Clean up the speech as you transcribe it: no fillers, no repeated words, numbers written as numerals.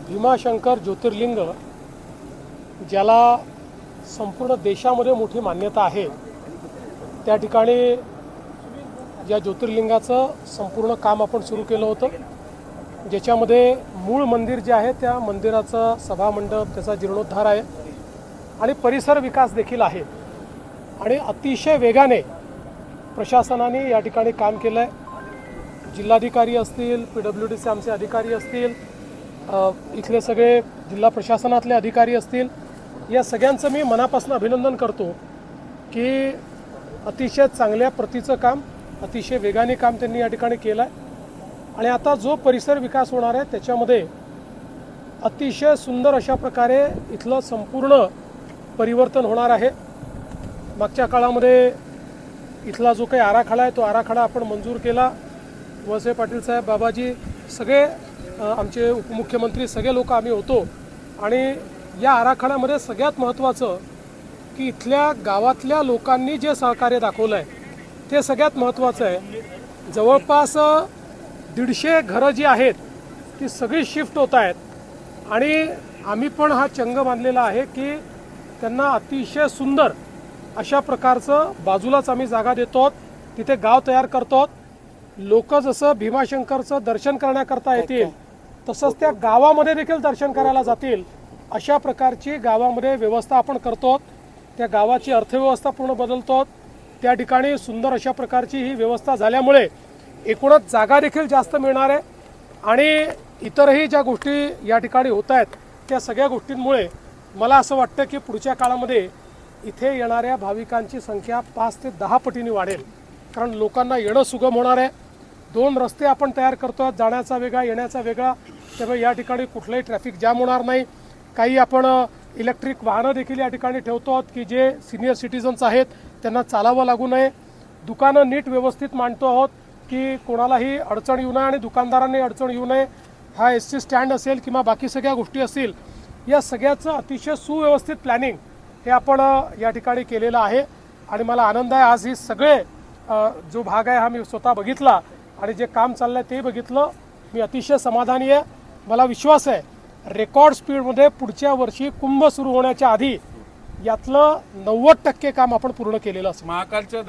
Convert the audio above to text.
भीमाशंकर ज्योतिर्लिंग ज्याला संपूर्ण देशामध्ये मोठी मान्यता आहे, त्या ठिकाणी या ज्योतिर्लिंगाचं संपूर्ण काम आपण सुरू केलं होतं, ज्याच्यामध्ये मूळ मंदिर जे आहे त्या मंदिराचा सभामंडप, त्याचा जीर्णोद्धार आहे आणि परिसर विकास देखील आहे आणि अतिशय वेगाने प्रशासनाने या ठिकाणी काम केलं आहे। जिल्हाधिकारी असतील, PWDचे आमचे अधिकारी असतील, इथले सगळे जिल्हा प्रशासनातले अधिकारी असतील, या सगळ्यांचं मी मनापासून अभिनंदन करतो की अतिशय चांगल्या प्रतीचं काम, अतिशय वेगाने काम त्यांनी या ठिकाणी केलं आहे आणि आता जो परिसर विकास होणार आहे त्याच्यामध्ये अतिशय सुंदर अशा प्रकारे इथलं संपूर्ण परिवर्तन होणार आहे। मागच्या काळामध्ये इथला जो काही आराखडा आहे तो आराखडा आपण मंजूर केला। वळसे पाटील साहेब, बाबाजी, सगळे आमचे उपमुख्यमंत्री, सगळे लोक आम्ही होतो आणि या आराखड्यामध्ये सगळ्यात महत्त्वाचं की इथल्या गावातल्या लोकांनी जे सहकार्य दाखवलं आहे ते सगळ्यात महत्त्वाचं आहे। जवळपास 150 घरं जी आहेत ती सगळी शिफ्ट होत आहेत आणि आम्ही पण हा चंग बांधलेला आहे की त्यांना अतिशय सुंदर अशा प्रकारचं बाजूलाच आम्ही जागा देतो, तिथे गाव तयार करतो। लोक जसं भीमाशंकरचं दर्शन करण्याकरता येतील तसंच त्या गावामध्ये देखील दर्शन करायला जातील अशा प्रकारची गावामध्ये व्यवस्था आपण करतो। त्या गावाची अर्थव्यवस्था पूर्ण बदलतो। त्या ठिकाणी सुंदर अशा प्रकारची ही व्यवस्था झाल्यामुळे एकूणच जागा देखील जास्त मिळणार आहे आणि इतरही ज्या गोष्टी या ठिकाणी होत आहेत त्या सगळ्या गोष्टींमुळे मला असं वाटतं की पुढच्या काळामध्ये इथे येणाऱ्या भाविकांची संख्या 5 ते 10 पटीने वाढेल, कारण लोकांना येणं सुगम होणार आहे। 2 रस्ते आपण तयार करतोय, जाण्याचा वेगळा, येण्याचा वेगळा, त्यामुळे या ठिकाणी कुठलंही ट्रॅफिक जाम होणार नाही। काही आपण इलेक्ट्रिक वाहनं देखील या ठिकाणी ठेवतो की जे सिनियर सिटीजन्स आहेत त्यांना चालावं लागू नये। दुकानं नीट व्यवस्थित मांडतो आहोत की कोणालाही अडचण येऊ नये आणि दुकानदारांनी अडचण येऊ नये। हा SC स्टँड असेल किंवा बाकी सगळ्या गोष्टी असतील, या सगळ्याचं अतिशय सुव्यवस्थित प्लॅनिंग हे आपण या ठिकाणी केलेलं आहे आणि मला आनंद आहे आज ही सगळे जो भाग आहे हा मी स्वतः बघितला आणि जे काम चाललं आहे ते बघितलं। मी अतिशय समाधानी आहे। मला विश्वास आहे रेकॉर्ड स्पीडमध्ये पुढच्या वर्षी कुंभ सुरू होण्याच्या आधी यातलं 90% काम आपण पूर्ण केलेलं असेल। महाकालच्या